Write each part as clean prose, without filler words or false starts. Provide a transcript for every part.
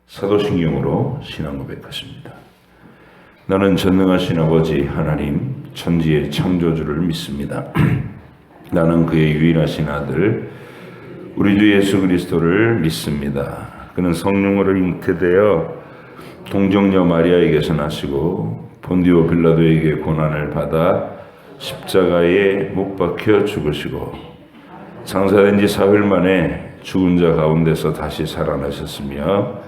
사도신경으로 신앙 고백하십니다. 나는 전능하신 아버지 하나님 천지의 창조주를 믿습니다. 나는 그의 유일하신 아들 우리 주 예수 그리스도를 믿습니다. 그는 성령으로 잉태되어 동정녀 마리아에게서 나시고 본디오 빌라도에게 고난을 받아 십자가에 못 박혀 죽으시고 장사된 지 사흘 만에 죽은 자 가운데서 다시 살아나셨으며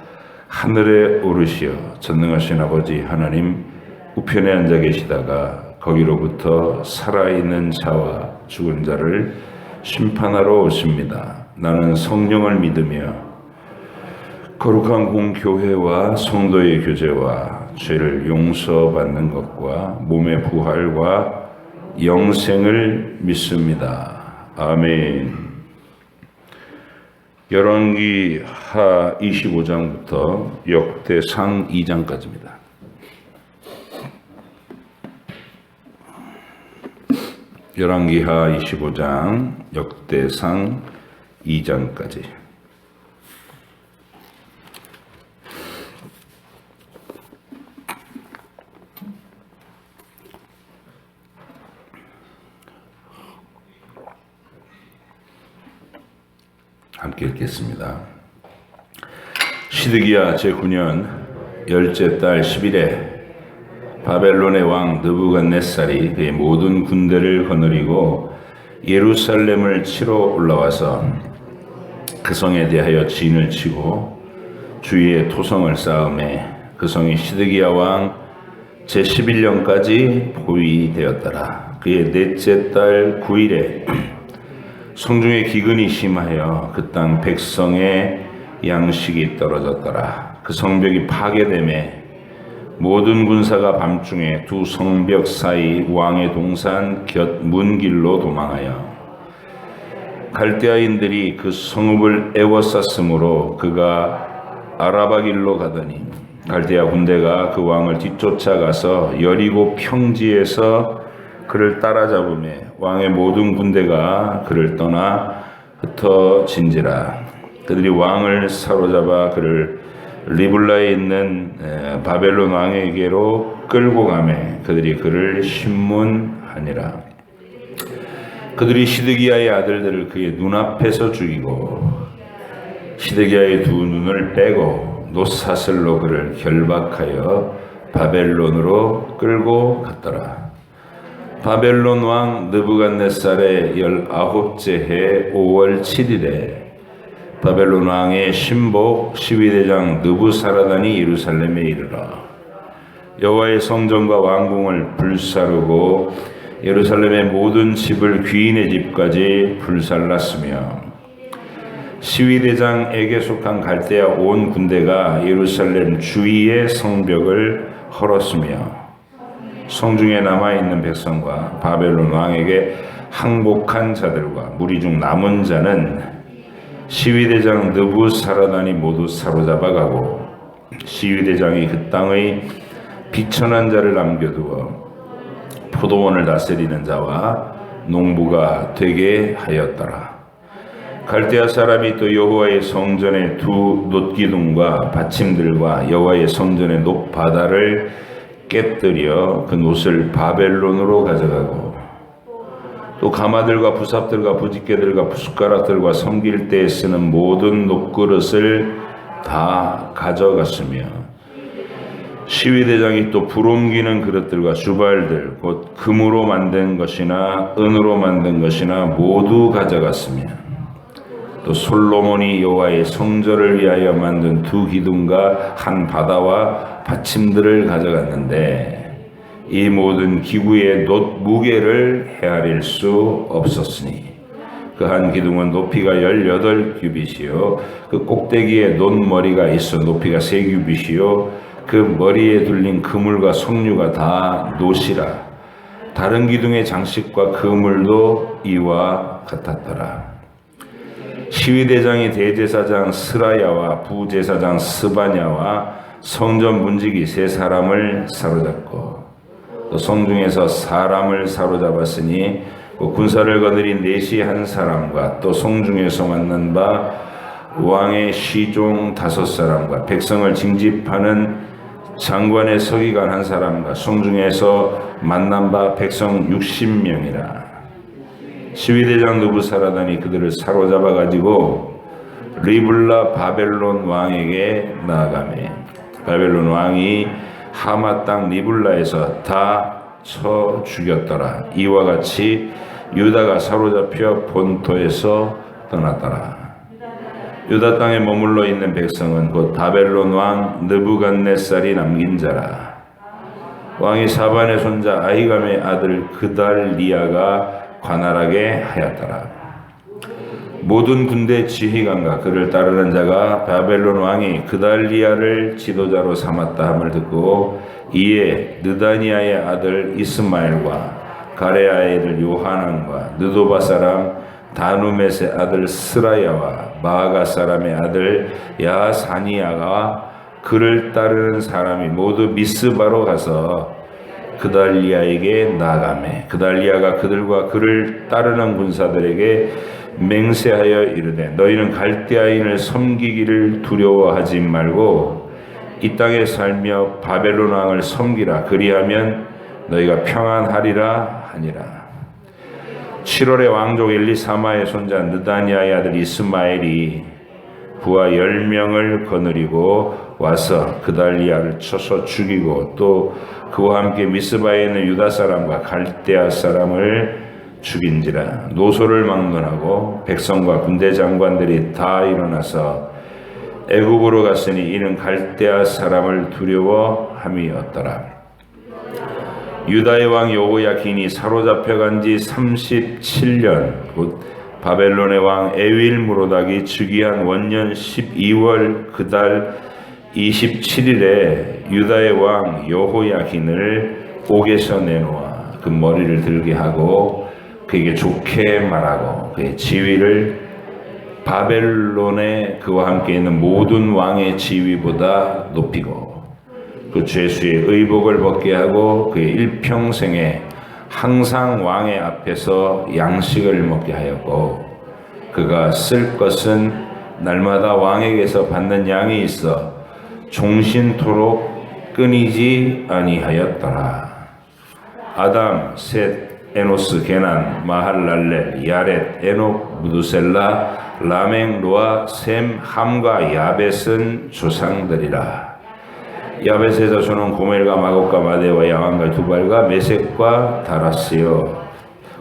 하늘에 오르시어 전능하신 아버지 하나님 우편에 앉아 계시다가 거기로부터 살아있는 자와 죽은 자를 심판하러 오십니다. 나는 성령을 믿으며 거룩한 공교회와 성도의 교제와 죄를 용서받는 것과 몸의 부활과 영생을 믿습니다. 아멘. 열왕기 하 25장부터 역대상 2장까지입니다. 열왕기 하 25장 역대상 2장까지. 함께 읽겠습니다. 시드기야 제9년 열째 달 10일에 바벨론의 왕 느부갓네살이 그의 모든 군대를 거느리고 예루살렘을 치러 올라와서 그 성에 대하여 진을 치고 주위에 토성을 쌓음에 그 성이 시드기야 왕 제11년까지 보위되었더라. 그의 넷째 달 9일에 성중에 기근이 심하여 그 땅 백성의 양식이 떨어졌더라. 그 성벽이 파괴되매 모든 군사가 밤중에 두 성벽 사이 왕의 동산 곁 문길로 도망하여 갈대아인들이 그 성읍을 에워쌌으므로 그가 아라바 길로 가더니 갈대아 군대가 그 왕을 뒤쫓아가서 여리고 평지에서 그를 따라잡으매 왕의 모든 군대가 그를 떠나 흩어진지라. 그들이 왕을 사로잡아 그를 리블라에 있는 바벨론 왕에게로 끌고 가매 그들이 그를 신문하니라. 그들이 시드기야의 아들들을 그의 눈앞에서 죽이고 시드기야의 두 눈을 빼고 놋사슬로 그를 결박하여 바벨론으로 끌고 갔더라. 바벨론 왕 느부갓네살의 19째 해 5월 7일에 바벨론 왕의 신복 시위대장 느부사라단이 예루살렘에 이르러 여호와의 성전과 왕궁을 불사르고 예루살렘의 모든 집을 귀인의 집까지 불살랐으며 시위대장에게 속한 갈대아 온 군대가 예루살렘 주위의 성벽을 헐었으며 성중에 남아있는 백성과 바벨론 왕에게 항복한 자들과 무리 중 남은 자는 시위대장 느부사라단이 모두 사로잡아가고 시위대장이 그 땅의 비천한 자를 남겨두어 포도원을 다스리는 자와 농부가 되게 하였더라. 갈대아 사람이 또 여호와의 성전의 두 놋기둥과 받침들과 여호와의 성전의 놋바다를 깨뜨려 그 놋을 바벨론으로 가져가고 또 가마들과 부삽들과 부집개들과 숟가락들과 섬길 때에 쓰는 모든 놋그릇을 다 가져갔으며 시위대장이 또 불옮기는 그릇들과 주발들 곧 금으로 만든 것이나 은으로 만든 것이나 모두 가져갔으며 또 솔로몬이 여호와의 성전을 위하여 만든 두 기둥과 한 바다와 받침들을 가져갔는데 이 모든 기구의 놋 무게를 헤아릴 수 없었으니 그 한 기둥은 높이가 18규빗이요 그 꼭대기에 놋머리가 있어 높이가 3규빗이요 그 머리에 둘린 그물과 석류가 다 놋이라. 다른 기둥의 장식과 그물도 이와 같았더라. 시위대장이 대제사장 스라야와 부제사장 스바냐와 성전 문지기 3사람을 사로잡고 또 성중에서 사람을 사로잡았으니 군사를 거느린 넷이 한 사람과 또 성중에서 만난 바 왕의 시종 5사람과 백성을 징집하는 장관의 서기관 1사람과 성중에서 만난 바 백성 60명이라. 시위대장 느부사라단이 그들을 사로잡아 가지고 리블라 바벨론 왕에게 나아가매 바벨론 왕이 하마 땅 리블라에서 다 쳐 죽였더라. 이와 같이 유다가 사로잡혀 본토에서 떠났더라. 유다 땅에 머물러 있는 백성은 곧 바벨론 왕 느부갓네살이 남긴 자라. 왕이 사반의 손자 아히감의 아들 그달리아가 관할하게 하였더라. 모든 군대 지휘관과 그를 따르는 자가 바벨론 왕이 그달리아를 지도자로 삼았다 함을 듣고 이에 느다니아의 아들 이스마엘과 가레아의 아들 요하난과 느도바 사람 다누멧의 아들 스라야와 마아가 사람의 아들 야사니아가 그를 따르는 사람이 모두 미스바로 가서 그달리아에게 나아가매 그달리아가 그들과 그를 따르는 군사들에게 맹세하여 이르되 너희는 갈대아인을 섬기기를 두려워하지 말고 이 땅에 살며 바벨론 왕을 섬기라. 그리하면 너희가 평안하리라 하니라. 7월에 왕족 엘리사마의 손자 느다니아의 아들 이스마엘이 부하 10명을 거느리고 와서 그달리아를 쳐서 죽이고 또 그와 함께 미스바에 있는 유다 사람과 갈대아 사람을 죽인지라. 노소를 막론하고 백성과 군대 장관들이 다 일어나서 애굽으로 갔으니 이는 갈대아 사람을 두려워함이었더라. 유다의 왕 여호야긴이 사로잡혀간 지 37년 곧 바벨론의 왕 에윌무로닥이 즉위한 원년 12월 그달 27일에 유다의 왕 여호야긴을 옥에서 내놓아 그 머리를 들게 하고 그에게 좋게 말하고 그의 지위를 바벨론에 그와 함께 있는 모든 왕의 지위보다 높이고 그 죄수의 의복을 벗게 하고 그의 일평생에 항상 왕의 앞에서 양식을 먹게 하였고 그가 쓸 것은 날마다 왕에게서 받는 양이 있어 종신토록 끊이지 아니하였더라. 아담, 셋, 에노스, 게난, 마할랄렐, 야렛, 에녹, 무두셀라, 라멕, 노아, 셈, 함과 야벳은 조상들이라. 야벳의 자손은 고멜과 마곡과 마대와 야완과 두발과 메섹과 다라스요.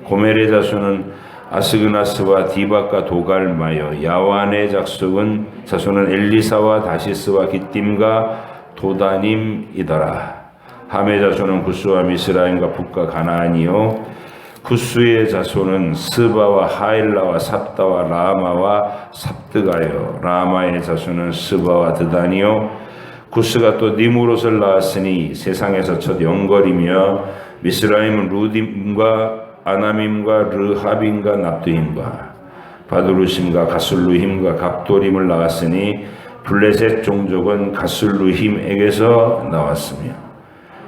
고멜의 자손은 아스그나스와 디박과 도갈마요. 야완의 자손은 엘리사와 다시스와 기띔과 도다님이더라. 함의 자손은 구스와 미스라임과 북과 가나안이요. 구스의 자손은 스바와 하일라와 삽다와 라마와 삽드가요. 라마의 자손은 스바와 드다니요. 구스가 또 니무롯을 낳았으니 세상에서 첫 영걸이며 미스라임은 루딤과 아나밈과 르하빔과 납두힘과 바두루심과 가술루힘과 갑도림을 낳았으니 블레셋 종족은 가술루힘에게서 나왔으며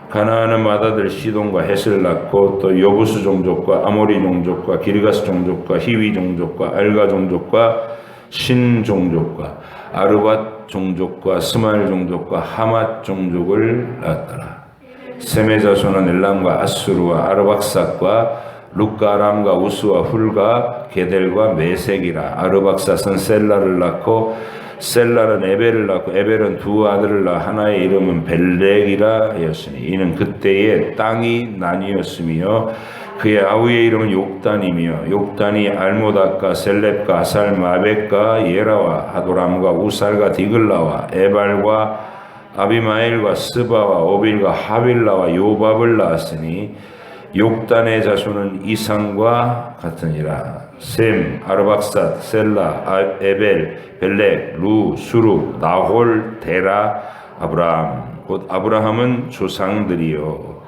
가나안은 맏아들 시돈과 헷을 낳고 또 여부스 종족과 아모리 종족과 기르가스 종족과 히위 종족과 알가 종족과 신 종족과 아르밧 종족과 스마일 종족과 하맛 종족을 낳았더라. 셈의 자손은 엘람과 아수르와 아르박삭과 룻가람과 우스와 훌과 게델과 메색이라. 아르박삭은 셀라를 낳고 셀라는 에벨을 낳고 에벨은 두 아들을 낳아 하나의 이름은 벨렉이라 하였으니 이는 그때의 땅이 나뉘었으며 그의 아우의 이름은 욕단이며 욕단이 알모닥과 셀렙과 아살마벳과 예라와 하도람과 우살과 디글라와 에발과 아비마엘과 스바와 오빌과 하윌라와 요밥을 낳았으니 욕단의 자손은 이상과 같으니라. 셈, 아르박삿, 셀라, 에벨, 벨렉, 루, 수루, 나홀, 데라, 아브라함. 곧 아브라함은 조상들이요.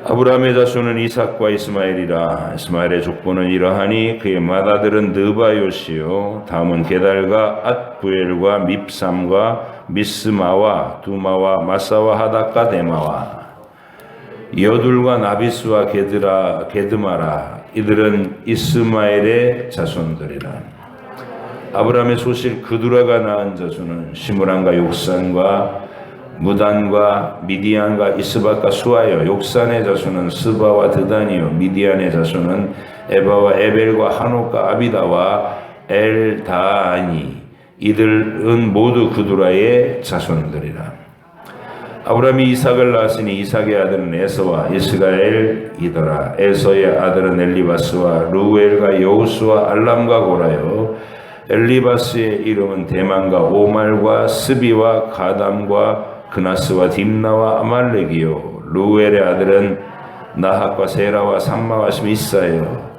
아브라함의 자손은 이삭과 이스마엘이라. 이스마엘의 족보는 이러하니 그의 맏아들은 느바요시요. 다음은 게달과 앗부엘과 밉삼과 미스마와 두마와 마사와 하닥과 데마와 여둘과 나비스와 게드마라. 이들은 이스마엘의 자손들이라. 아브라함의 소실 그두라가 낳은 자손은 시므란과 욕산과 무단과 미디안과 이스박과 수아여. 욕산의 자손은 스바와 드단이요 미디안의 자손은 에바와 에벨과 한옥과 아비다와 엘다니. 이들은 모두 그두라의 자손들이라. 아브라함이 이삭을 낳았으니 이삭의 아들은 에서와 이스가엘이더라. 에서의 아들은 엘리바스와 루엘과 여우스와 알람과 고라요. 엘리바스의 이름은 대만과 오말과 스비와 가담과 그나스와 딥나와 아말렉이요. 루엘의 아들은 나학과 세라와 삼마와 미사예요.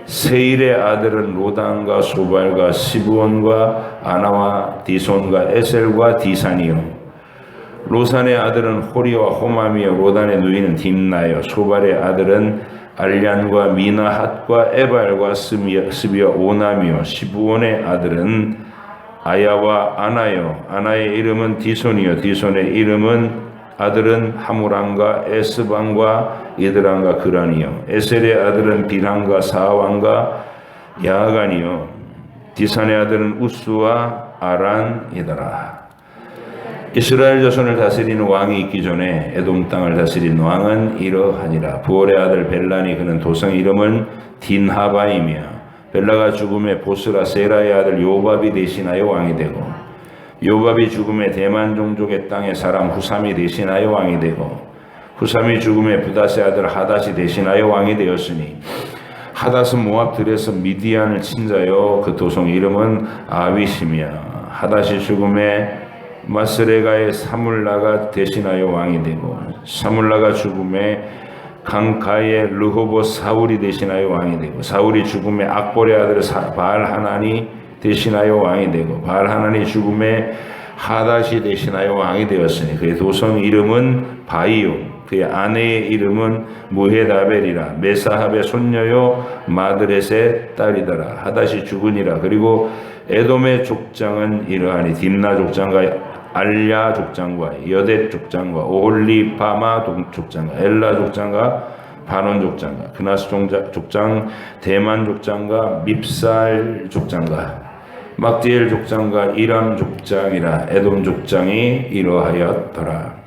세일의 아들은 로단과 소발과 시브온과 아나와 디손과 에셀과 디산이요. 로산의 아들은 호리와 호맘이요. 로단의 누이는 딥나요. 소발의 아들은 알리안과 미나핫과 에발과 스비와 오남이요. 시브온의 아들은 아야와 아나요. 아나의 이름은 디손이요. 디손의 이름은 아들은 하무람과 에스방과 이드랑과 그란이요. 에셀의 아들은 비랑과 사왕과 야간이요. 디산의 아들은 우스와 아란이더라. 이스라엘 자손을 다스리는 왕이 있기 전에 에돔 땅을 다스린 왕은 이러하니라. 부올의 아들 벨란이 그는 도성 이름은 딘하바이며 벨라가 죽음에 보스라 세라의 아들 요밥이 대신하여 왕이 되고 요밥이 죽음에 대만 종족의 땅의 사람 후삼이 대신하여 왕이 되고 후삼이 죽음에 부닷의 아들 하닷이 대신하여 왕이 되었으니 하닷은 모압 들에서 미디안을 친 자요 그 도성 이름은 아윗이며 하닷이 죽음에 마스레가의 사물라가 대신하여 왕이 되고 사물라가 죽음에 강가의 르호보 사울이 대신하여 왕이 되고 사울이 죽음에 악볼의 아들 바알하나니 대신하여 왕이 되고 바알하나니 죽음에 하닷이 대신하여 왕이 되었으니 그의 도성 이름은 바이요 그의 아내의 이름은 무헤다벨이라. 메사합의 손녀요 마드렛의 딸이더라. 하닷이 죽으니라. 그리고 에돔의 족장은 이러하니 딥나 족장과 알야 족장과 여댓 족장과 오홀리바마 족장과 엘라 족장과 바논 족장과 그나스 족장 대만 족장과 밉살 족장과 막디엘 족장과 이람 족장이라. 에돔 족장이 이러하였더라.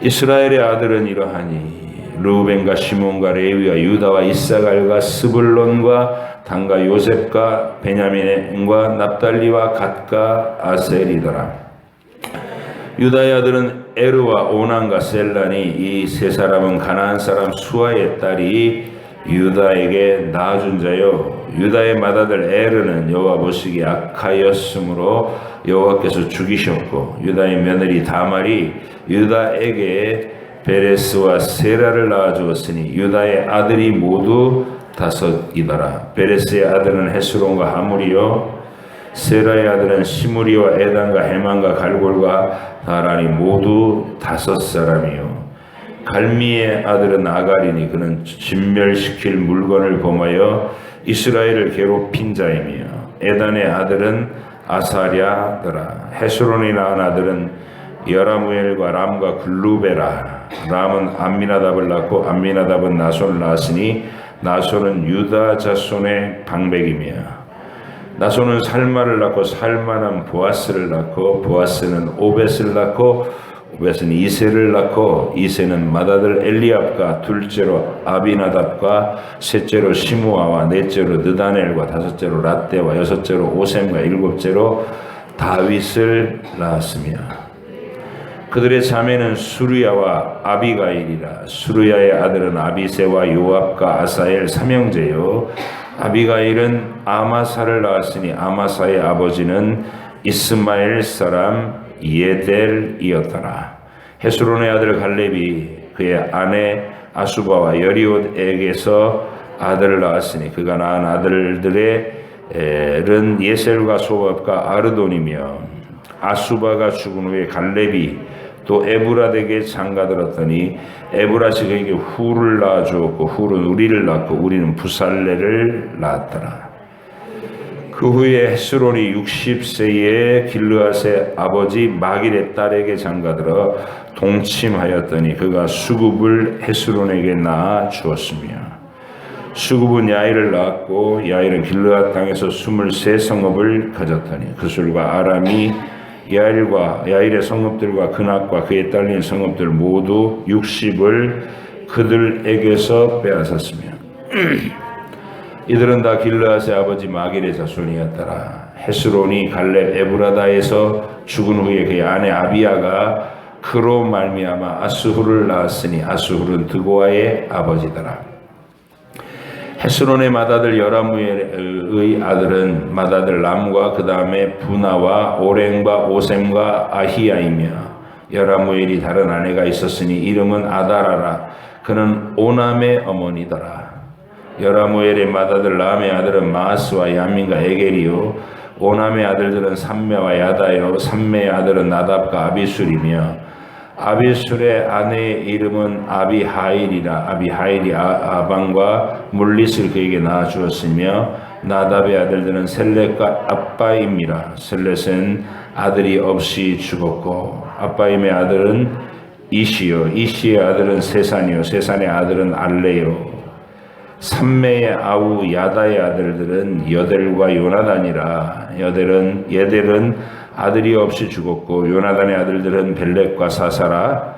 이스라엘의 아들은 이러하니 르우벤과 시몬과 레위와 유다와 이사갈과 스불론과 단과 요셉과 베냐민과 납달리와 갓과 아셀이더라. 유다의 아들은 에르와 오난과 셀란이. 이 세 사람은 가나안 사람 수아의 딸이 유다에게 낳아준 자요. 유다의 맏아들 에르는 여호와 보시기에 악하였으므로 여호와께서 죽이셨고 유다의 며느리 다말이 유다에게 베레스와 세라를 낳아주었으니 유다의 아들이 모두 다섯이더라. 베레스의 아들은 헤스론과 하물이요 세라의 아들은 시므리와 에단과 헤만과 갈골과 다란이 모두 다섯 사람이요. 갈미의 아들은 아갈이니 그는 진멸시킬 물건을 범하여 이스라엘을 괴롭힌 자이며 에단의 아들은 아사랴더라. 헤스론이 낳은 아들은 여라무엘과 람과 글루베라. 람은 암미나답을 낳고 암미나답은 나손을 낳았으니 나손은 유다 자손의 방백이며 나손은 살마를 낳고 살마는 보아스를 낳고 보아스는 오벳을 낳고 오벳은 이세를 낳고 이세는 맏아들 엘리압과 둘째로 아비나답과 셋째로 시므아와 넷째로 느다넬과 다섯째로 рат데와 여섯째로 오셈과 일곱째로 다윗을 낳았으며 그들의 자매는 수르야와 아비가일이라. 수르야의 아들은 아비세와 요압과 아사엘 삼형제요 아비가일은 아마사를 낳았으니 아마사의 아버지는 이스마엘 사람 예델이었더라. 헤스론의 아들 갈렙이 그의 아내 아수바와 여리옷에게서 아들을 낳았으니 그가 낳은 아들들은 예셀과 소밥과 아르돈이며 아수바가 죽은 후에 갈렙이 또 에브라에게 장가들었더니 에브라시 그에게 후를 낳아주었고 후는 우리를 낳고 우리는 부살레를 낳았더라. 그 후에 헤스론이 60세에 길르앗의 아버지 마길의 딸에게 장가들어 동침하였더니 그가 수굽을 헤스론에게 낳아 주었으며 수굽은 야일을 낳았고 야일은 길르앗 땅에서 23성읍을 가졌더니 그술과 아람이 야일의 성읍들과 그낫과 그에 딸린 성읍들 모두 60을 그들에게서 빼앗았으며 이들은 다 길르앗의 아버지 마길의 자손이었더라. 헤스론이 갈렙 에브라다에서 죽은 후에 그의 아내 아비야가 그로 말미암아 아스훌을 낳았으니 아스훌은 드고아의 아버지더라. 헤스론의 맏아들 여라무엘의 아들은 맏아들 람과 그 다음에 부나와 오랭과 오셈과 아히야이며 여라무엘이 다른 아내가 있었으니 이름은 아다라라. 그는 오남의 어머니더라. 여라무엘의 맏아들 람의 아들은 마스와 야민과 에겔이요 오남의 아들들은 삼메와 야다요 삼메의 아들은 나답과 아비술이며 아비술의 아내의 이름은 아비하일이라. 아비하일이 아방과 물릿을 그에게 낳아주었으며 나답의 아들들은 셀렛과 아빠임이라. 셀렛은 아들이 없이 죽었고 아빠임의 아들은 이시요 이시의 아들은 세산이요 세산의 아들은 알레요 삼매의 아우 야다의 아들들은 여델과 요나단이라. 예델은 아들이 없이 죽었고 요나단의 아들들은 벨렉과 사사라.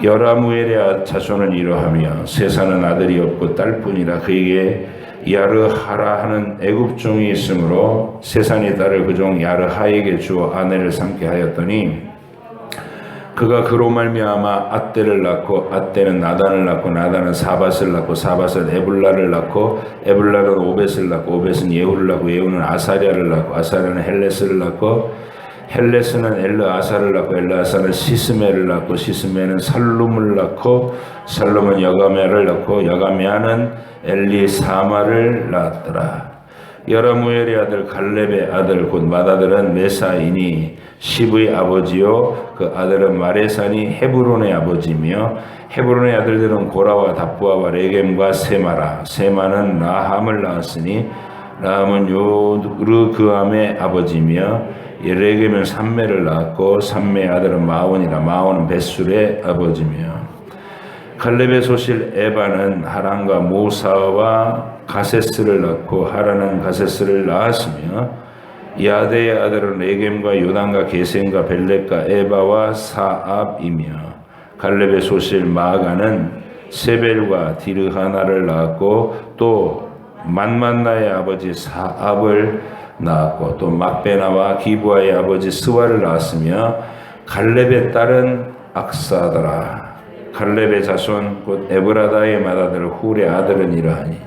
여라무엘의 자손은 이러하며 세산은 아들이 없고 딸뿐이라. 그에게 야르하라 하는 애굽 종이 있으므로 세산이 딸을 그 종 야르하에게 주어 아내를 삼게 하였더니 그가 그로 말미암아 앗대를 낳고 앗대는 나단을 낳고 나단은 사밧을 낳고 사밧은 에불라를 낳고 에불라는 오벳을 낳고 오벳은 예후를 낳고 예후는 아사랴를 낳고 아사랴는 헬레스를 낳고 헬레스는 엘르아사를 낳고 엘르아사는 시스메를 낳고 시스메는 살룸을 낳고 살룸은 여가메를 낳고 여가메아는 엘리사마를 낳았더라. 여라무엘의 아들 갈렙의 아들 곧 맏아들은 메사이니 십의 아버지요 그 아들은 마레산이 헤브론의 아버지며 헤브론의 아들들은 고라와 답부아와 레겜과 세마라. 세마는 라함을 낳았으니 라함은 요르그암의 아버지며 레겜은 삼매를 낳았고 삼매의 아들은 마온이라. 마온은 벳술의 아버지며 갈렙의 소실 에바는 하란과 모사와 가세스를 낳고 하란은 가세스를 낳았으며 야데의 아들은 레겜과 요단과 게셈과 벨렉과 에바와 사압이며 갈렙의 소실 마가는 세벨과 디르하나를 낳았고 또 만만나의 아버지 사압을 낳았고 또 막베나와 기부아의 아버지 스와를 낳았으며 갈렙의 딸은 악사더라. 갈렙의 자손 곧 에브라다의 맏아들 훌의 아들은 이러하니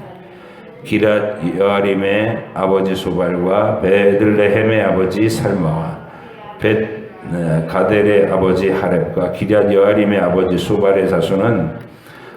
기랏 여아림의 아버지 소발과 베들레헴의 아버지 살마와 벳 가델의 아버지 하렙과 기랏 여아림의 아버지 소발의 자손은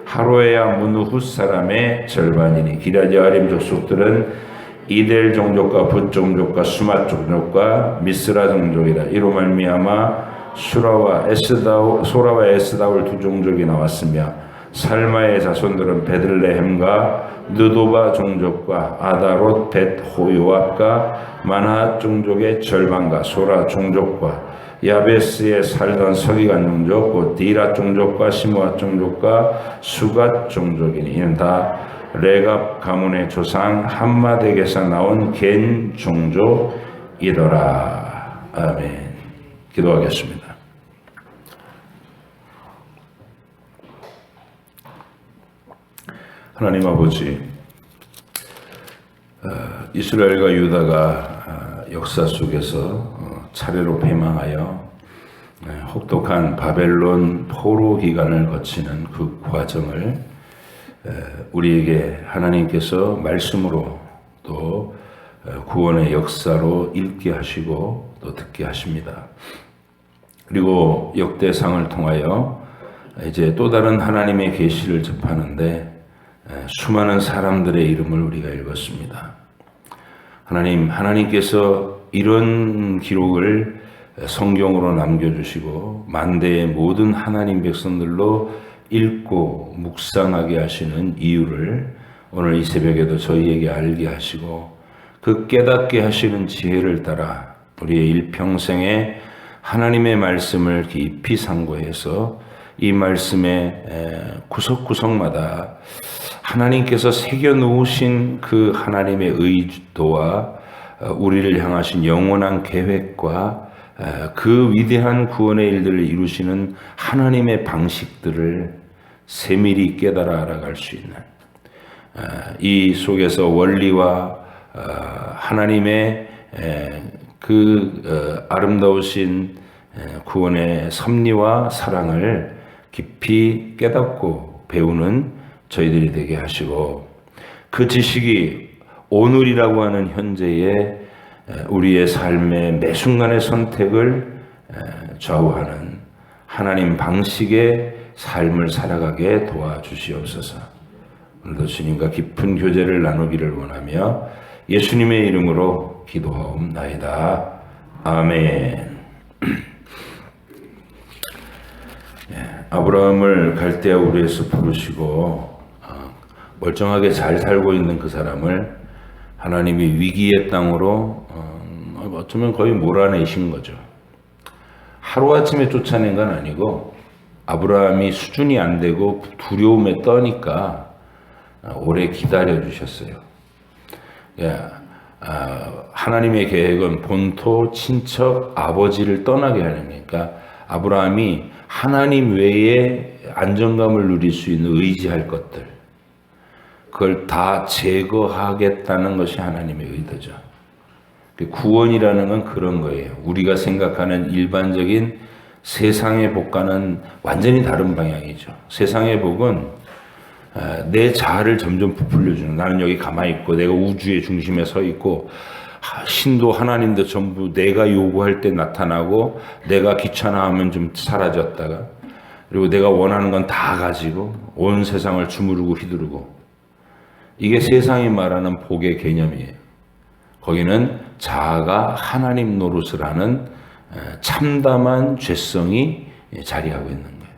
하로에야 무누훗 사람의 절반이니 기랏 여아림 족속들은 이델 종족과 붓 종족과 수맛 종족과 미스라 종족이라. 이로 말미암아 소라와 에스다울 두 종족이 나왔으며 살마의 자손들은 베들레헴과 느도바 종족과 아다롯 벳 호요압과 마나핫 종족의 절반과 소라 종족과 야베스에 살던 서기관 종족 곧 디랏 종족과 시므앗 종족과 수갓 종족이니 이는 다 레갑 가문의 조상 함마덱에서 나온 겐 종족이더라. 아멘. 기도하겠습니다. 하나님 아버지, 이스라엘과 유다가 역사 속에서 차례로 패망하여 혹독한 바벨론 포로 기간을 거치는 그 과정을 우리에게 하나님께서 말씀으로 또 구원의 역사로 읽게 하시고 또 듣게 하십니다. 그리고 역대상을 통하여 이제 또 다른 하나님의 계시를 접하는데 수많은 사람들의 이름을 우리가 읽었습니다. 하나님께서 이런 기록을 성경으로 남겨주시고 만대의 모든 하나님 백성들로 읽고 묵상하게 하시는 이유를 오늘 이 새벽에도 저희에게 알게 하시고 그 깨닫게 하시는 지혜를 따라 우리의 일평생에 하나님의 말씀을 깊이 상고해서 이 말씀의 구석구석마다 하나님께서 새겨 놓으신 그 하나님의 의도와 우리를 향하신 영원한 계획과 그 위대한 구원의 일들을 이루시는 하나님의 방식들을 세밀히 깨달아 알아갈 수 있는 이 속에서 원리와 하나님의 그 아름다우신 구원의 섭리와 사랑을 깊이 깨닫고 배우는 저희들이 되게 하시고, 그 지식이 오늘이라고 하는 현재의 우리의 삶의 매 순간의 선택을 좌우하는 하나님 방식의 삶을 살아가게 도와주시옵소서. 오늘도 주님과 깊은 교제를 나누기를 원하며 예수님의 이름으로 기도하옵나이다. 아멘. 아브라함을 갈대아 우르에서 부르시고 멀쩡하게 잘 살고 있는 그 사람을 하나님이 위기의 땅으로 어쩌면 거의 몰아내신 거죠. 하루아침에 쫓아낸 건 아니고 아브라함이 수준이 안 되고 두려움에 떠니까 오래 기다려 주셨어요. 하나님의 계획은 본토, 친척, 아버지를 떠나게 하는 거니까 아브라함이 하나님 외에 안정감을 누릴 수 있는 의지할 것들, 그걸 다 제거하겠다는 것이 하나님의 의도죠. 구원이라는 건 그런 거예요. 우리가 생각하는 일반적인 세상의 복과는 완전히 다른 방향이죠. 세상의 복은 내 자아를 점점 부풀려주는, 나는 여기 가만히 있고 내가 우주의 중심에 서 있고 신도 하나님도 전부 내가 요구할 때 나타나고 내가 귀찮아하면 좀 사라졌다가, 그리고 내가 원하는 건 다 가지고 온 세상을 주무르고 휘두르고, 이게 세상이 말하는 복의 개념이에요. 거기는 자아가 하나님 노릇을 하는 참담한 죄성이 자리하고 있는 거예요.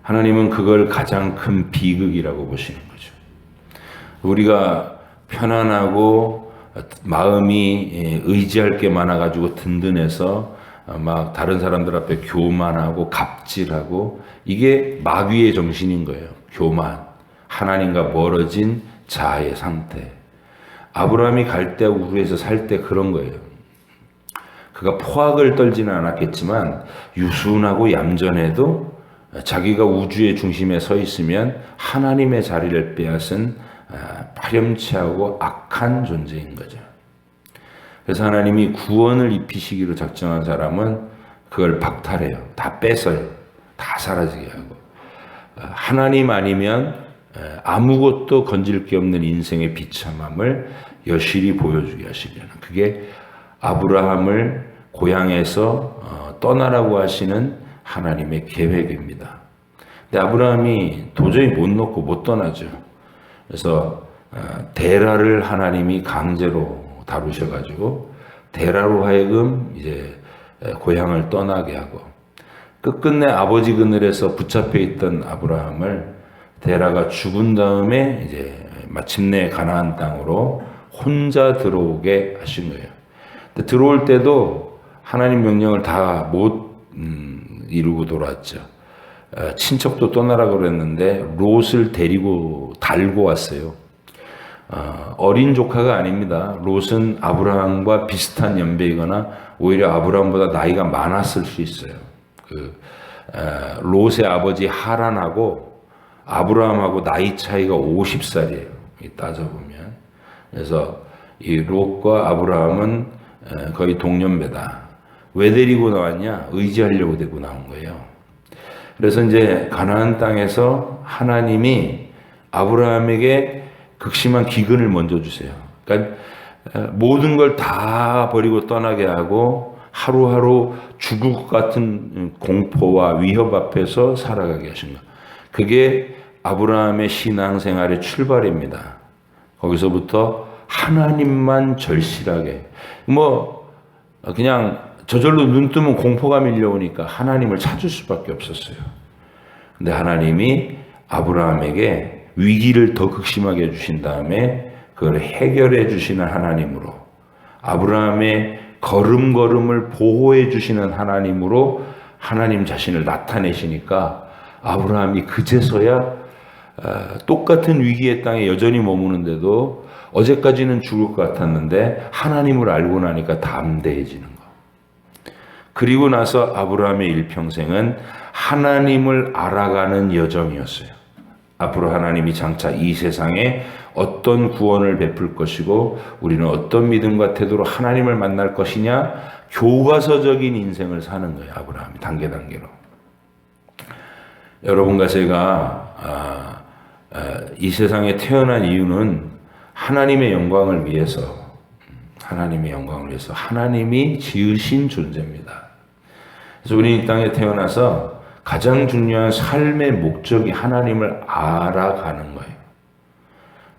하나님은 그걸 가장 큰 비극이라고 보시는 거죠. 우리가 편안하고 마음이 의지할 게 많아가지고 든든해서 막 다른 사람들 앞에 교만하고 갑질하고, 이게 마귀의 정신인 거예요. 교만, 하나님과 멀어진 자아의 상태. 아브라함이 갈대아 우르에서 살 때 그런 거예요. 그가 포악을 떨지는 않았겠지만 유순하고 얌전해도 자기가 우주의 중심에 서 있으면 하나님의 자리를 빼앗은 파렴치하고 악한 존재인 거죠. 그래서 하나님이 구원을 입히시기로 작정한 사람은 그걸 박탈해요. 다 뺏어요. 다 사라지게 하고. 하나님 아니면 아무것도 건질 게 없는 인생의 비참함을 여실히 보여주게 하시려는, 그게 아브라함을 고향에서 떠나라고 하시는 하나님의 계획입니다. 근데 아브라함이 도저히 못 놓고 못 떠나죠. 그래서 데라를 하나님이 강제로 다루셔가지고 데라로 하여금 이제 고향을 떠나게 하고, 끝끝내 아버지 그늘에서 붙잡혀 있던 아브라함을 데라가 죽은 다음에 이제 마침내 가나안 땅으로 혼자 들어오게 하신 거예요. 근데 들어올 때도 하나님 명령을 다 못 이루고 돌아왔죠. 친척도 떠나라고 그랬는데 롯을 데리고 달고 왔어요. 어린 조카가 아닙니다. 롯은 아브라함과 비슷한 연배이거나 오히려 아브라함보다 나이가 많았을 수 있어요. 롯의 아버지 하란하고 아브라함하고 나이 차이가 50살이에요. 따져보면. 그래서 이 롯과 아브라함은 거의 동년배다. 왜 데리고 나왔냐? 의지하려고 데리고 나온 거예요. 그래서 이제 가나안 땅에서 하나님이 아브라함에게 극심한 기근을 먼저 주세요. 그러니까 모든 걸 다 버리고 떠나게 하고 하루하루 죽을 것 같은 공포와 위협 앞에서 살아가게 하신 것. 그게 아브라함의 신앙생활의 출발입니다. 거기서부터 하나님만 절실하게, 그냥 저절로 눈 뜨면 공포가 밀려오니까 하나님을 찾을 수밖에 없었어요. 근데 하나님이 아브라함에게 위기를 더 극심하게 해주신 다음에 그걸 해결해 주시는 하나님으로, 아브라함의 걸음걸음을 보호해 주시는 하나님으로 하나님 자신을 나타내시니까 아브라함이 그제서야 똑같은 위기의 땅에 여전히 머무는데도 어제까지는 죽을 것 같았는데 하나님을 알고 나니까 담대해지는 거. 그리고 나서 아브라함의 일평생은 하나님을 알아가는 여정이었어요. 앞으로 하나님이 장차 이 세상에 어떤 구원을 베풀 것이고 우리는 어떤 믿음과 태도로 하나님을 만날 것이냐, 교과서적인 인생을 사는 거예요. 아브라함이 단계로. 여러분과 제가 이 세상에 태어난 이유는 하나님의 영광을 위해서, 하나님이 지으신 존재입니다. 그래서 우리 이 땅에 태어나서 가장 중요한 삶의 목적이 하나님을 알아가는 거예요.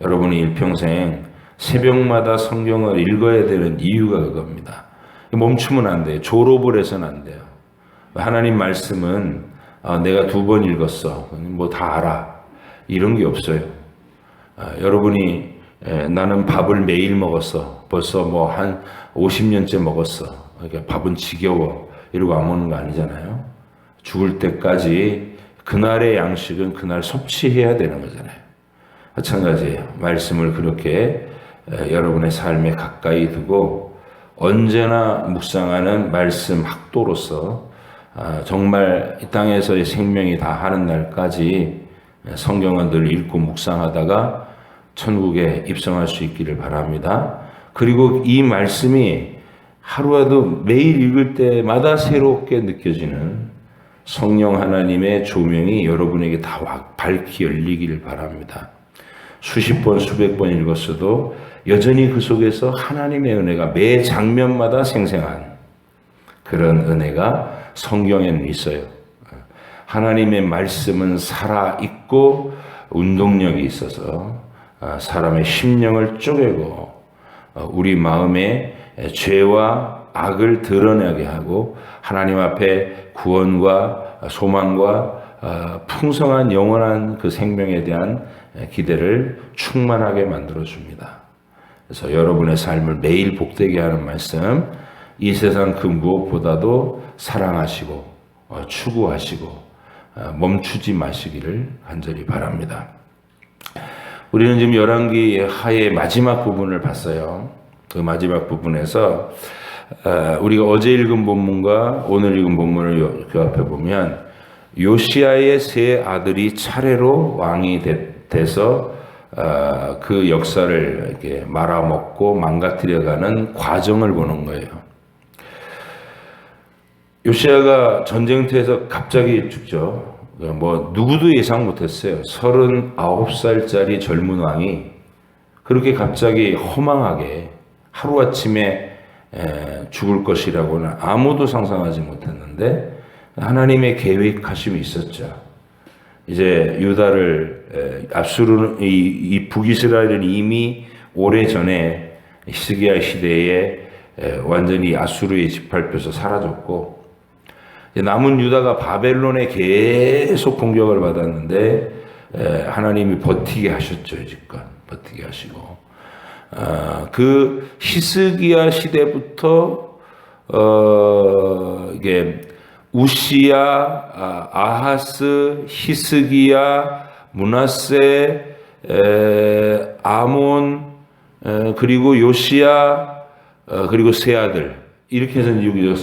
여러분이 일평생 새벽마다 성경을 읽어야 되는 이유가 그겁니다. 멈추면 안 돼요. 졸업을 해서는 안 돼요. 하나님 말씀은 내가 2번 읽었어, 뭐 다 알아, 이런 게 없어요. 여러분이 나는 밥을 매일 먹었어, 벌써 뭐 한 50년째 먹었어, 그러니까 밥은 지겨워, 이러고 안 먹는 거 아니잖아요. 죽을 때까지 그날의 양식은 그날 섭취해야 되는 거잖아요. 마찬가지예요. 말씀을 그렇게 여러분의 삶에 가까이 두고 언제나 묵상하는 말씀 학도로서 정말 이 땅에서의 생명이 다 하는 날까지 성경을 늘 읽고 묵상하다가 천국에 입성할 수 있기를 바랍니다. 그리고 이 말씀이 하루라도 매일 읽을 때마다 새롭게 느껴지는 성령 하나님의 조명이 여러분에게 다 밝히 열리기를 바랍니다. 수십 번, 수백 번 읽었어도 여전히 그 속에서 하나님의 은혜가 매 장면마다 생생한 그런 은혜가 성경에는 있어요. 하나님의 말씀은 살아있고 운동력이 있어서 사람의 심령을 쪼개고 우리 마음에 죄와 악을 드러나게 하고 하나님 앞에 구원과 소망과 풍성한 영원한 그 생명에 대한 기대를 충만하게 만들어줍니다. 그래서 여러분의 삶을 매일 복되게 하는 말씀, 이 세상 그 무엇보다도 사랑하시고 추구하시고 멈추지 마시기를 간절히 바랍니다. 우리는 지금 열왕기 하의 마지막 부분을 봤어요. 그 마지막 부분에서 우리가 어제 읽은 본문과 오늘 읽은 본문을 교합해 보면 요시야의 세 아들이 차례로 왕이 돼서 그 역사를 이렇게 말아먹고 망가뜨려가는 과정을 보는 거예요. 요시야가 전쟁터에서 갑자기 죽죠. 뭐 누구도 예상 못했어요. 39살짜리 젊은 왕이 그렇게 갑자기 허망하게 하루아침에 죽을 것이라고는 아무도 상상하지 못했는데 하나님의 계획하심이 있었죠. 이제 유다를 이 북이스라엘은 이미 오래전에 히스기야 시대에 완전히 아수르에 짓밟혀서 사라졌고 남은 유다가 바벨론에 계속 공격을 받았는데 하나님이 버티게 하셨죠. 여지껏 버티게 하시고 그 히스기야 시대부터 이게 우시야, 아하스, 히스기야, 므낫세, 아몬, 그리고 요시야, 그리고 세 아들, 이렇게 해서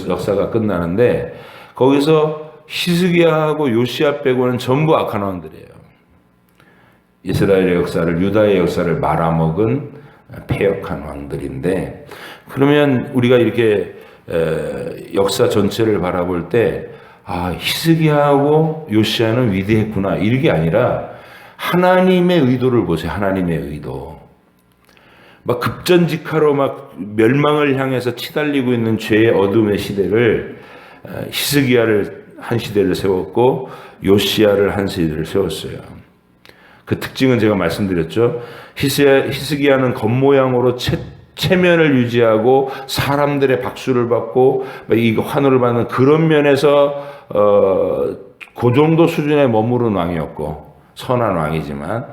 역사가 끝나는데 거기서 히스기야하고 요시야 빼고는 전부 악한 왕들이에요. 이스라엘의 역사를, 유다의 역사를 말아먹은 패역한 왕들인데, 그러면 우리가 이렇게 역사 전체를 바라볼 때 히스기야하고 요시야는 위대했구나, 이게 아니라 하나님의 의도를 보세요. 하나님의 의도. 막 급전직하로 막 멸망을 향해서 치달리고 있는 죄의 어둠의 시대를 히스기야를 한 시대를 세웠고 요시야를 한 시대를 세웠어요. 그 특징은 제가 말씀드렸죠. 히스기야는 겉모양으로 체면을 유지하고 사람들의 박수를 받고 이 환호를 받는 그런 면에서 그 정도 수준에 머무른 왕이었고 선한 왕이지만,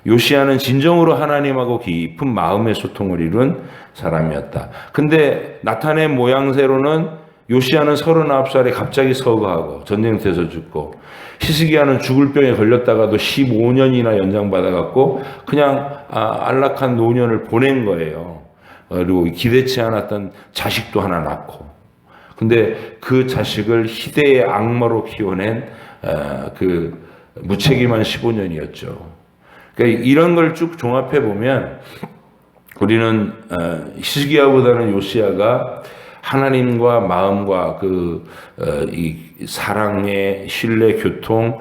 요시야는 진정으로 하나님하고 깊은 마음의 소통을 이룬 사람이었다. 근데 나타낸 모양새로는 요시야는 39살에 갑자기 서거하고 전쟁터에서 죽고, 히스기야는 죽을 병에 걸렸다가도 15년이나 연장받아갖고 그냥 안락한 노년을 보낸 거예요. 그리고 기대치 않았던 자식도 하나 낳고. 근데 그 자식을 희대의 악마로 키워낸 그 무책임한 15년이었죠. 그러니까 이런 걸 쭉 종합해 보면 우리는 히스기야보다는 요시야가 하나님과 마음과 이 사랑의 신뢰, 교통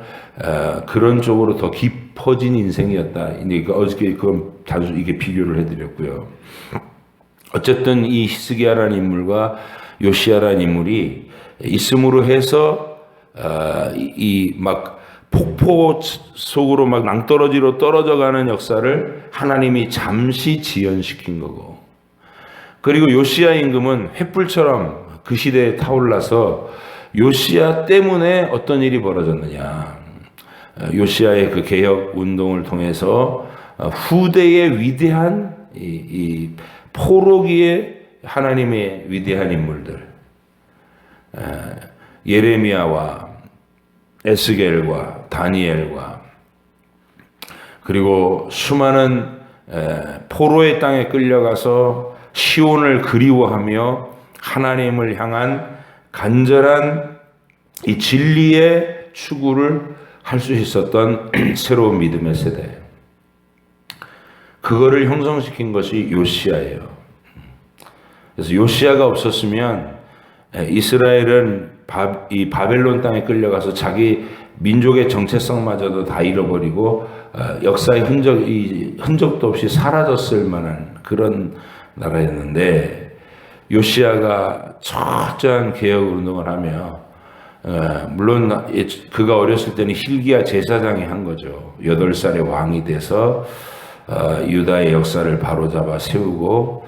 그런 쪽으로 더 깊어진 인생이었다. 어저께 그건 자주 이게 비교를 해드렸고요. 어쨌든 이 히스기야라는 인물과 요시야라는 인물이 있음으로 해서 이 막 폭포 속으로 막 낭떠러지로 떨어져가는 역사를 하나님이 잠시 지연시킨 거고, 그리고 요시야 임금은 횃불처럼 그 시대에 타올라서 요시야 때문에 어떤 일이 벌어졌느냐. 요시야의 그 개혁 운동을 통해서 후대의 위대한 이 포로기의 하나님의 위대한 인물들, 예레미야와 에스겔과 다니엘과 그리고 수많은 포로의 땅에 끌려가서 시온을 그리워하며 하나님을 향한 간절한 이 진리의 추구를 할 수 있었던 새로운 믿음의 세대, 그거를 형성시킨 것이 요시야예요. 그래서 요시야가 없었으면 이스라엘은 이 바벨론 땅에 끌려가서 자기 민족의 정체성마저도 다 잃어버리고 역사의 흔적도 없이 사라졌을 만한 그런 나라였는데, 요시야가 철저한 개혁 운동을 하며, 물론 그가 어렸을 때는 hil기야 제사장이 한 거죠. 8살에 왕이 돼서 유다의 역사를 바로잡아 세우고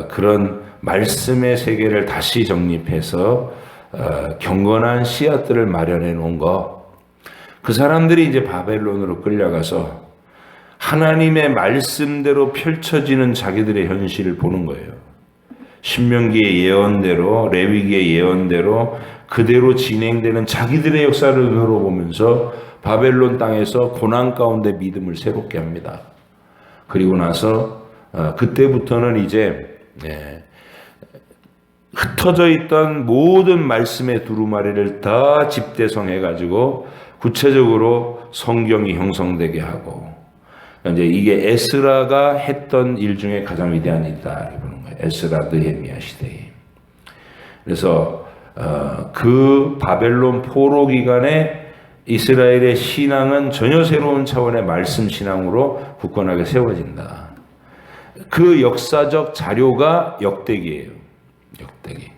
그런 말씀의 세계를 다시 정립해서 경건한 씨앗들을 마련해 놓은 거. 그 사람들이 이제 바벨론으로 끌려가서 하나님의 말씀대로 펼쳐지는 자기들의 현실을 보는 거예요. 신명기의 예언대로, 레위기의 예언대로 그대로 진행되는 자기들의 역사를 눈으로 보면서 바벨론 땅에서 고난 가운데 믿음을 새롭게 합니다. 그리고 나서 그때부터는 이제 흩어져 있던 모든 말씀의 두루마리를 다 집대성해가지고 구체적으로 성경이 형성되게 하고, 이제 이게 에스라가 했던 일 중에 가장 위대한 일이다 이렇게 보는 거예요. 에스라 느헤미야 시대에. 그래서 그 바벨론 포로 기간에 이스라엘의 신앙은 전혀 새로운 차원의 말씀 신앙으로 굳건하게 세워진다. 그 역사적 자료가 역대기예요. 역대기.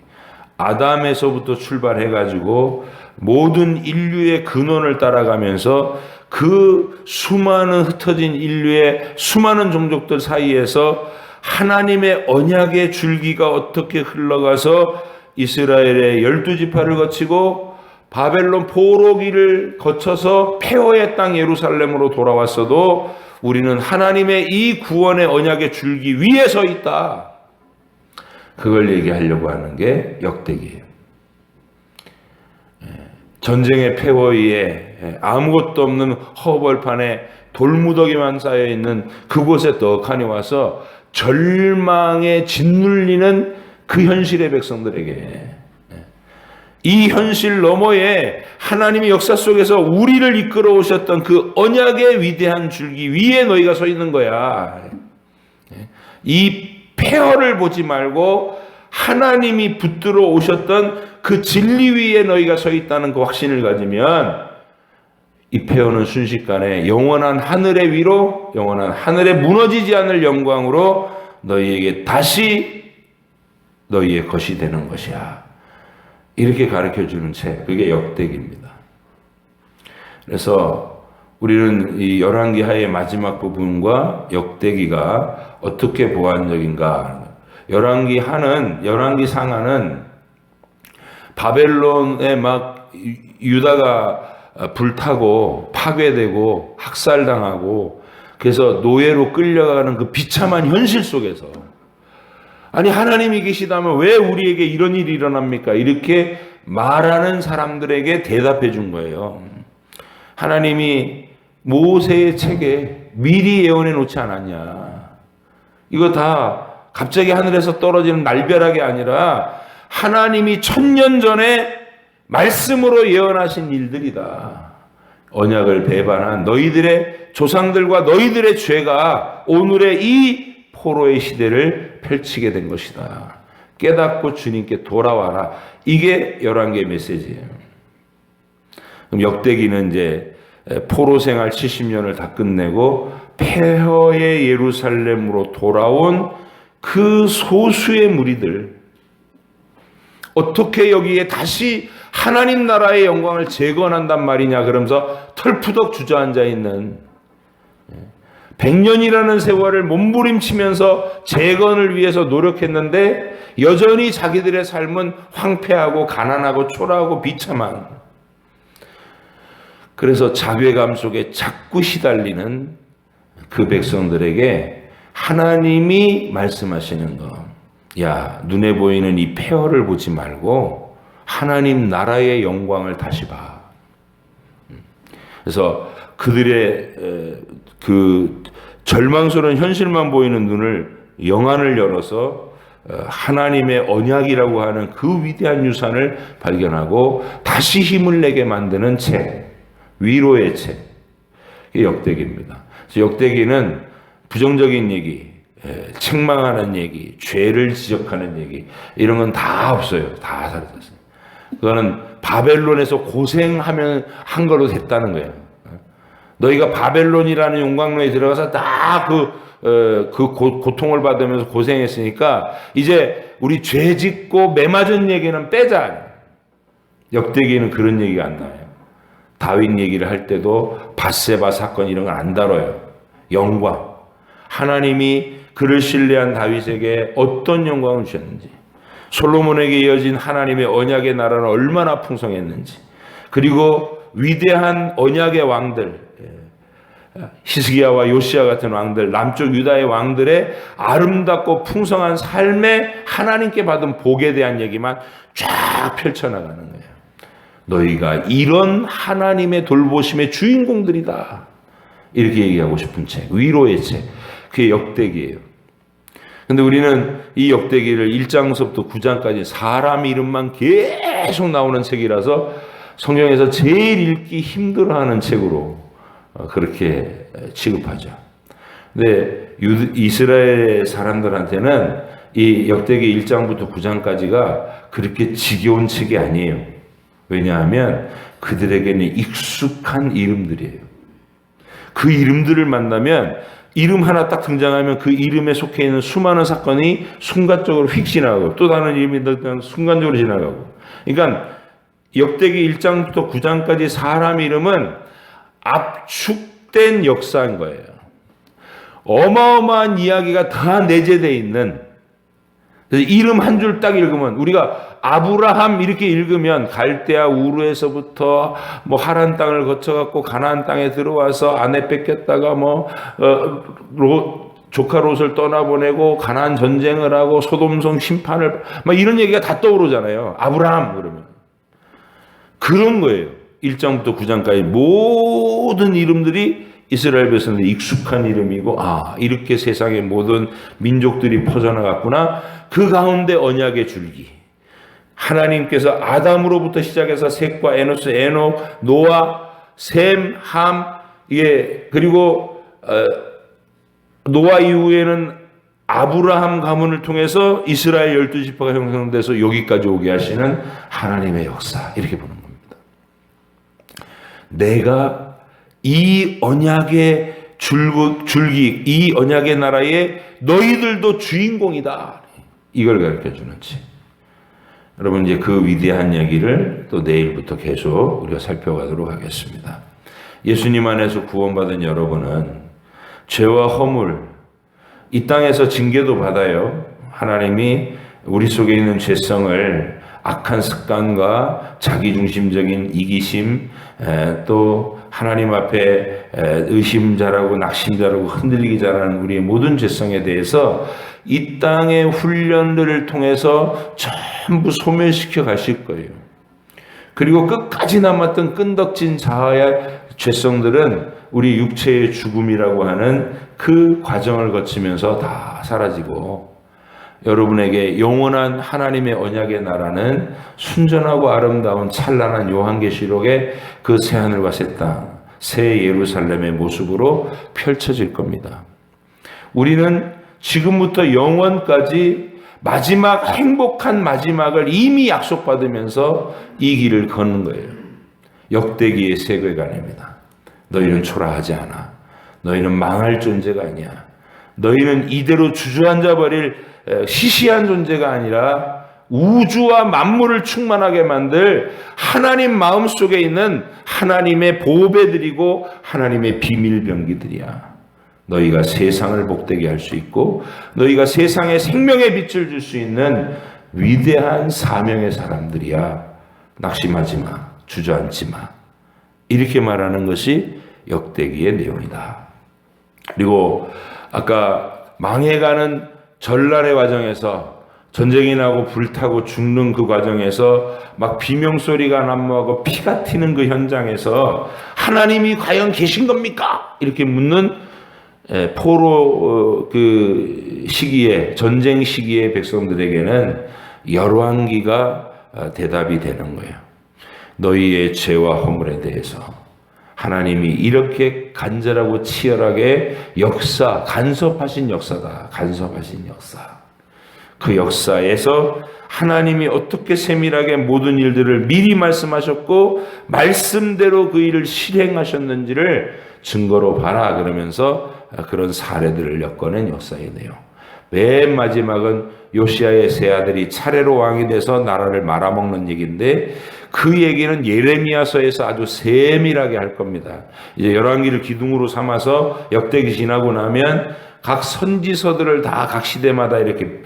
아담에서부터 출발해가지고 모든 인류의 근원을 따라가면서 그 수많은 흩어진 인류의 수많은 종족들 사이에서 하나님의 언약의 줄기가 어떻게 흘러가서 이스라엘의 12지파를 거치고 바벨론 포로기를 거쳐서 폐허의 땅 예루살렘으로 돌아왔어도 우리는 하나님의 이 구원의 언약의 줄기 위에 서 있다. 그걸 얘기하려고 하는 게 역대기예요. 전쟁의 폐허에 아무것도 없는 허벌판에 돌무더기만 쌓여있는 그곳에 떡하니 와서 절망에 짓눌리는 그 현실의 백성들에게 이 현실 너머에 하나님의 역사 속에서 우리를 이끌어 오셨던 그 언약의 위대한 줄기 위에 너희가 서 있는 거야. 이 폐허를 보지 말고 하나님이 붙들어 오셨던 그 진리 위에 너희가 서 있다는 그 확신을 가지면 이 폐허는 순식간에 영원한 하늘의 위로, 영원한 하늘에 무너지지 않을 영광으로 너희에게 다시 너희의 것이 되는 것이야. 이렇게 가르쳐주는 책, 그게 역대기입니다. 그래서 우리는 이 열왕기 하의 마지막 부분과 역대기가 어떻게 보완적인가. 열왕기 상하는 바벨론에 막 유다가 불타고 파괴되고 학살당하고 그래서 노예로 끌려가는 그 비참한 현실 속에서 아니 하나님이 계시다면 왜 우리에게 이런 일이 일어납니까? 이렇게 말하는 사람들에게 대답해 준 거예요. 하나님이 모세의 책에 미리 예언해 놓지 않았냐. 이거 다 갑자기 하늘에서 떨어지는 날벼락이 아니라 하나님이 1000년 전에 말씀으로 예언하신 일들이다. 언약을 배반한 너희들의 조상들과 너희들의 죄가 오늘의 이 포로의 시대를 펼치게 된 것이다. 깨닫고 주님께 돌아와라. 이게 열왕기의 메시지예요. 그럼 역대기는 이제 포로 생활 70년을 다 끝내고 폐허의 예루살렘으로 돌아온 그 소수의 무리들, 어떻게 여기에 다시 하나님 나라의 영광을 재건한단 말이냐 그러면서 털푸덕 주저앉아 있는 100년이라는 세월을 몸부림치면서 재건을 위해서 노력했는데 여전히 자기들의 삶은 황폐하고 가난하고 초라하고 비참한, 그래서 자괴감 속에 자꾸 시달리는 그 백성들에게 하나님이 말씀하시는 거, 야, 눈에 보이는 이 폐허를 보지 말고 하나님 나라의 영광을 다시 봐. 그래서 그들의 그 절망스러운 현실만 보이는 눈을, 영안을 열어서 하나님의 언약이라고 하는 그 위대한 유산을 발견하고 다시 힘을 내게 만드는 책, 위로의 책, 이게 역대기입니다. 그래서 역대기는 부정적인 얘기, 책망하는 얘기, 죄를 지적하는 얘기, 이런 건 다 없어요. 다 사라졌어요. 그거는 바벨론에서 고생하면 한 걸로 됐다는 거예요. 너희가 바벨론이라는 용광로에 들어가서 다 고통을 받으면서 고생했으니까 이제 우리 죄 짓고 매 맞은 얘기는 빼자. 역대기에는 그런 얘기가 안 나와요. 다윗 얘기를 할 때도 밧세바 사건 이런 건 안 다뤄요. 영광. 하나님이 그를 신뢰한 다윗에게 어떤 영광을 주셨는지, 솔로몬에게 이어진 하나님의 언약의 나라는 얼마나 풍성했는지, 그리고 위대한 언약의 왕들, 히스기야와 요시야 같은 왕들, 남쪽 유다의 왕들의 아름답고 풍성한 삶에 하나님께 받은 복에 대한 얘기만 쫙 펼쳐나가는 거예요. 너희가 이런 하나님의 돌보심의 주인공들이다. 이렇게 얘기하고 싶은 책, 위로의 책, 그게 역대기예요. 근데 우리는 이 역대기를 1장서부터 9장까지 사람 이름만 계속 나오는 책이라서 성경에서 제일 읽기 힘들어하는 책으로 그렇게 취급하죠. 근데 이스라엘 사람들한테는 이 역대기 1장부터 9장까지가 그렇게 지겨운 책이 아니에요. 왜냐하면 그들에게는 익숙한 이름들이에요. 그 이름들을 만나면 이름 하나 딱 등장하면 그 이름에 속해 있는 수많은 사건이 순간적으로 휙 지나가고 또 다른 이름이 순간적으로 지나가고. 그러니까 역대기 1장부터 9장까지 사람 이름은 압축된 역사인 거예요. 어마어마한 이야기가 다 내재되어 있는, 그래서 이름 한 줄 딱 읽으면, 우리가 아브라함 이렇게 읽으면 갈대아 우르에서부터 뭐 하란 땅을 거쳐갖고 가나안 땅에 들어와서 아내 뺏겼다가 조카 롯을 떠나보내고 가나안 전쟁을 하고 소돔성 심판을 막 이런 얘기가 다 떠오르잖아요. 아브라함 그러면 그런 거예요. 1장부터 9장까지 모든 이름들이 이스라엘 백성들 익숙한 이름이고, 아, 이렇게 세상의 모든 민족들이 퍼져나갔구나. 그 가운데 언약의 줄기, 하나님께서 아담으로부터 시작해서 셋과 에노스, 에녹, 노아, 셈, 함, 그리고 노아 이후에는 아브라함 가문을 통해서 이스라엘 12지파가 형성돼서 여기까지 오게 하시는 하나님의 역사, 이렇게 보는 겁니다. 내가 이 언약의 줄기, 이 언약의 나라에 너희들도 주인공이다. 이걸 가르쳐주는 책. 여러분, 이제 그 위대한 얘기를 또 내일부터 계속 우리가 살펴가도록 하겠습니다. 예수님 안에서 구원받은 여러분은 죄와 허물, 이 땅에서 징계도 받아요. 하나님이 우리 속에 있는 죄성을, 악한 습관과 자기중심적인 이기심, 또 하나님 앞에 의심자라고 낙심자라고 흔들리기 잘하는 우리의 모든 죄성에 대해서 이 땅의 훈련들을 통해서 전부 소멸시켜 가실 거예요. 그리고 끝까지 남았던 끈덕진 자아의 죄성들은 우리 육체의 죽음이라고 하는 그 과정을 거치면서 다 사라지고 여러분에게 영원한 하나님의 언약의 나라는 순전하고 아름다운 찬란한 요한계시록의 그 새하늘과 새 땅, 새 예루살렘의 모습으로 펼쳐질 겁니다. 우리는 지금부터 영원까지 마지막 행복한 마지막을 이미 약속받으면서 이 길을 걷는 거예요. 역대기의 세계관입니다. 너희는 초라하지 않아. 너희는 망할 존재가 아니야. 너희는 이대로 주저앉아 버릴 시시한 존재가 아니라 우주와 만물을 충만하게 만들 하나님 마음속에 있는 하나님의 보배들이고 하나님의 비밀병기들이야. 너희가 세상을 복되게 할 수 있고 너희가 세상에 생명의 빛을 줄 수 있는 위대한 사명의 사람들이야. 낙심하지 마. 주저앉지 마. 이렇게 말하는 것이 역대기의 내용이다. 그리고 아까 망해가는 전란의 과정에서 전쟁이 나고 불타고 죽는 그 과정에서 막 비명소리가 난무하고 피가 튀는 그 현장에서 하나님이 과연 계신 겁니까? 이렇게 묻는 포로 그 시기에 전쟁 시기의 백성들에게는 열왕기가 대답이 되는 거예요. 너희의 죄와 허물에 대해서 하나님이 이렇게 간절하고 치열하게 간섭하신 역사다. 간섭하신 역사. 그 역사에서 하나님이 어떻게 세밀하게 모든 일들을 미리 말씀하셨고 말씀대로 그 일을 실행하셨는지를 증거로 봐라 그러면서 그런 사례들을 엮어낸 역사의 내용. 맨 마지막은 요시야의 세 아들이 차례로 왕이 돼서 나라를 말아먹는 얘기인데 그 얘기는 예레미야서에서 아주 세밀하게 할 겁니다. 이제 열왕기를 기둥으로 삼아서 역대기 지나고 나면 각 선지서들을 다 각 시대마다 이렇게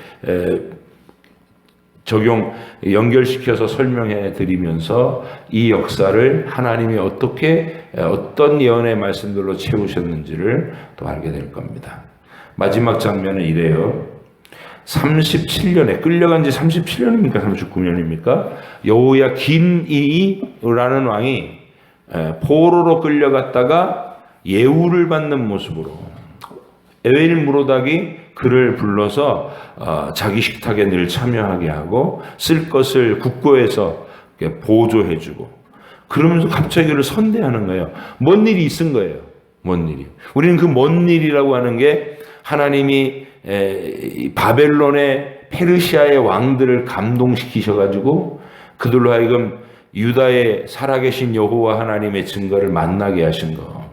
연결시켜서 설명해 드리면서 이 역사를 하나님이 어떤 예언의 말씀들로 채우셨는지를 또 알게 될 겁니다. 마지막 장면은 이래요. 37년에 끌려간 지 37년입니까? 39년입니까? 여호야긴이라는 왕이 포로로 끌려갔다가 예우를 받는 모습으로 에벨 무로닥이 그를 불러서 자기 식탁에 늘 참여하게 하고 쓸 것을 국고에서 보조해주고 그러면서 갑자기 그를 선대하는 거예요. 뭔 일이 있은 거예요. 뭔 일이. 우리는 그 뭔 일이라고 하는 게 하나님이 바벨론의 페르시아의 왕들을 감동시키셔가지고 그들로 하여금 유다에 살아계신 여호와 하나님의 증거를 만나게 하신 거.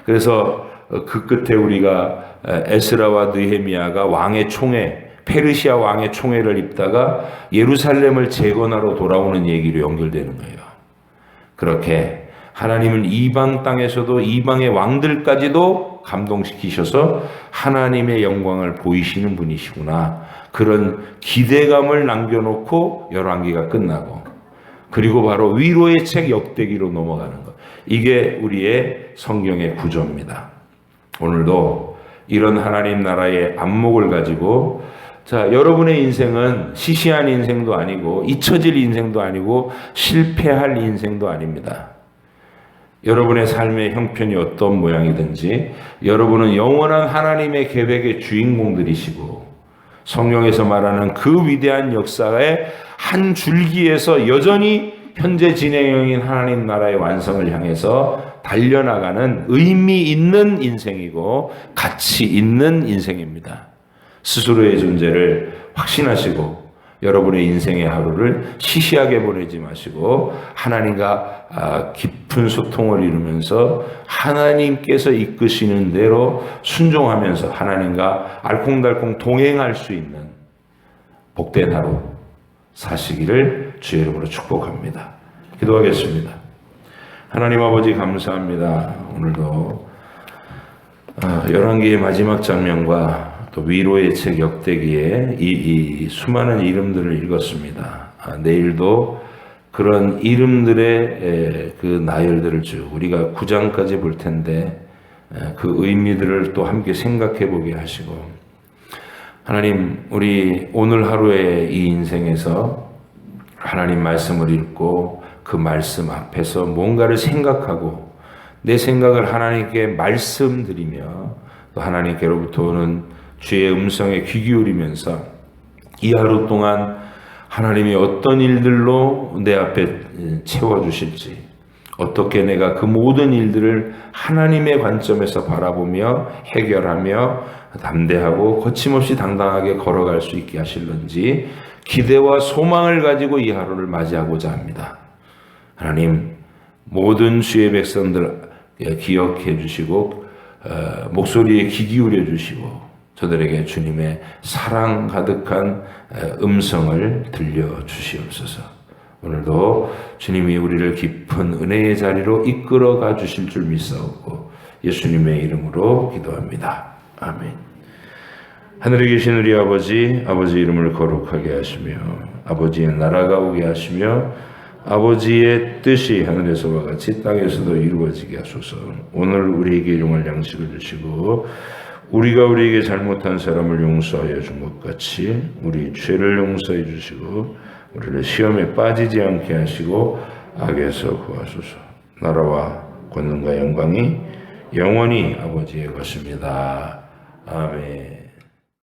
그래서 그 끝에 우리가 에스라와 느헤미야가 왕의 총회, 페르시아 왕의 총회를 입다가 예루살렘을 재건하러 돌아오는 얘기로 연결되는 거예요. 그렇게 하나님은 이방 땅에서도 이방의 왕들까지도 감동시키셔서 하나님의 영광을 보이시는 분이시구나. 그런 기대감을 남겨놓고 열왕기가 끝나고 그리고 바로 위로의 책 역대기로 넘어가는 것. 이게 우리의 성경의 구조입니다. 오늘도 이런 하나님 나라의 안목을 가지고 여러분의 인생은 시시한 인생도 아니고 잊혀질 인생도 아니고 실패할 인생도 아닙니다. 여러분의 삶의 형편이 어떤 모양이든지 여러분은 영원한 하나님의 계획의 주인공들이시고 성경에서 말하는 그 위대한 역사의 한 줄기에서 여전히 현재 진행형인 하나님 나라의 완성을 향해서 달려나가는 의미 있는 인생이고 가치 있는 인생입니다. 스스로의 존재를 확신하시고 여러분의 인생의 하루를 시시하게 보내지 마시고 하나님과 깊은 소통을 이루면서 하나님께서 이끄시는 대로 순종하면서 하나님과 알콩달콩 동행할 수 있는 복된 하루 사시기를 주의 이름으로 축복합니다. 기도하겠습니다. 하나님 아버지 감사합니다. 오늘도 열왕기의 마지막 장면과 또 위로의 책 역대기에 이 수많은 이름들을 읽었습니다. 내일도 그런 이름들의 그 나열들을 쭉 우리가 9장까지 볼 텐데 그 의미들을 또 함께 생각해 보게 하시고, 하나님, 우리 오늘 하루의 이 인생에서 하나님 말씀을 읽고 그 말씀 앞에서 뭔가를 생각하고 내 생각을 하나님께 말씀드리며 또 하나님께로부터 오는 주의 음성에 귀 기울이면서 이 하루 동안 하나님이 어떤 일들로 내 앞에 채워주실지, 어떻게 내가 그 모든 일들을 하나님의 관점에서 바라보며 해결하며 담대하고 거침없이 당당하게 걸어갈 수 있게 하실는지 기대와 소망을 가지고 이 하루를 맞이하고자 합니다. 하나님, 모든 주의 백성들 기억해 주시고 목소리에 귀 기울여 주시고 저들에게 주님의 사랑 가득한 음성을 들려주시옵소서. 오늘도 주님이 우리를 깊은 은혜의 자리로 이끌어가 주실 줄 믿사옵고 예수님의 이름으로 기도합니다. 아멘. 하늘에 계신 우리 아버지, 아버지 이름을 거룩하게 하시며 아버지의 나라가 오게 하시며 아버지의 뜻이 하늘에서와 같이 땅에서도 이루어지게 하소서. 오늘 우리에게 일용할 양식을 주시고 우리가 우리에게 잘못한 사람을 용서하여 준 것 같이 우리 죄를 용서해 주시고 우리를 시험에 빠지지 않게 하시고 악에서 구하소서. 나라와 권능과 영광이 영원히 아버지의 것입니다. 아멘.